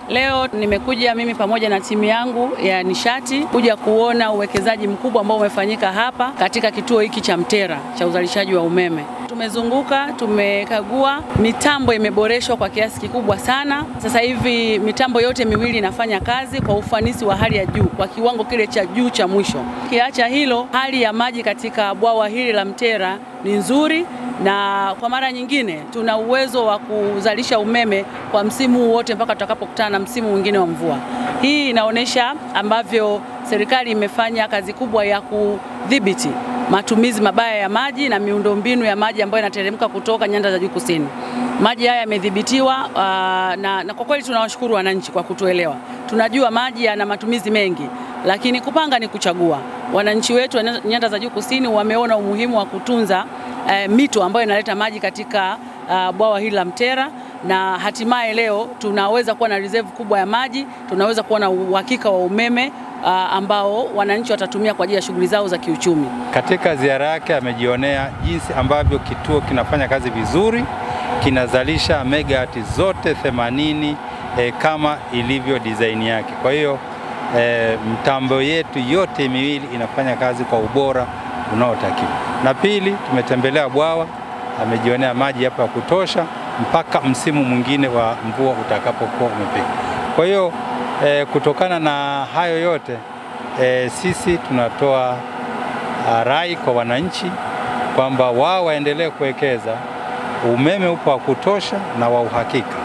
Leo nimekuja mimi pamoja na timu yangu ya nishati kuja kuona uwekezaji mkubwa ambao umefanyika hapa katika kituo hiki cha Mtera cha uzalishaji wa umeme. Tumezunguka, tumekagua, mitambo imeboreshwa kwa kiasi kikubwa sana. Sasa hivi mitambo yote miwili inafanya kazi kwa ufanisi wa hali ya juu, kwa kiwango kile cha juu cha mwisho. Kiacha hilo, hali ya maji katika bwawa hili la Mtera ni nzuri, na kwa mara nyingine tuna uwezo wa kuzalisha umeme kwa msimu wote mpaka tutakapokutana na msimu mwingine wa mvua. Hii inaonyesha ambavyo serikali imefanya kazi kubwa ya kudhibiti matumizi mabaya ya maji na miundombinu ya maji ambayo inateremka kutoka nyanda za juu kusini. Maji haya yamedhibitiwa na kwa kweli tunawashukuru wananchi kwa kutuelewa. Tunajua maji yana matumizi mengi, lakini kupanga ni kuchagua. Wananchi wetu wa nyanda za juu kusini wameona umuhimu wa kutunza mito ambayo inaleta maji katika bwawa hili la Mtera, na hatimaye leo tunaweza kuwa na reserve kubwa ya maji, tunaweza kuwa na uhakika wa umeme ambao wananchi watatumia kwa ajili ya shughuli zao za kiuchumi. Katika ziara yake amejionea jinsi ambavyo kituo kinafanya kazi vizuri, kinazalisha megawati zote 80 kama ilivyo design yake. Kwa hiyo mtambo yetu yote miwili inafanya kazi kwa ubora unaotakiwa. Na pili, tumetembelea bwawa, amejionea maji hapa ya kutosha mpaka msimu mwingine wa mvua utakapokuwa umefika. Kwa hiyo kutokana na hayo yote sisi tunatoa rai kwa wananchi kwamba wao waendelee kuwekeza. Umeme upo wa kutosha na wa uhakika.